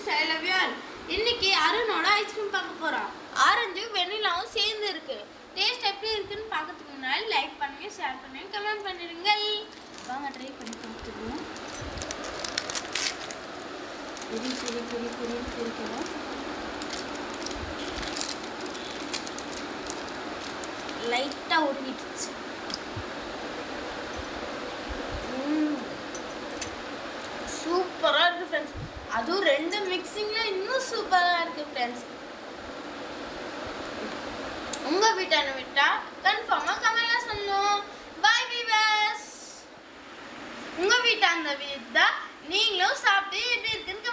Friends, I love you all. இன்னைக்கு அருணோட ice cream பார்க்க போறோம். ஆரஞ்சு வெண்ணிலாவும் சேர்ந்து இருக்கு. டேஸ்ட் எப்படி இருக்குன்னு பார்க்கறதுக்கு முன்னாடி லைக் பண்ணுங்க, ஷேர் பண்ணுங்க, கமெண்ட் பண்ணிடுங்க. வாங்க ட்ரை பண்ணி பார்த்துருவோம். பிரிக்கலாம். லைட்டா உருகிடுச்சு. சூப்பரா இருக்கு ஃப்ரெண்ட்ஸ். அதுவும் ரெண்டு மிக்சிங்ல இன்னும் சூப்பரா இருக்கு ஃப்ரெண்ட்ஸ். உங்க வீட்டான விட்டா கன்ஃபார்மா கமெண்ட்ல சொல்லணும். Bye viewers. உங்க வீட்டான விட்டா நீங்களும் சாப்பிட்டு எப்படி இருக்குன்னு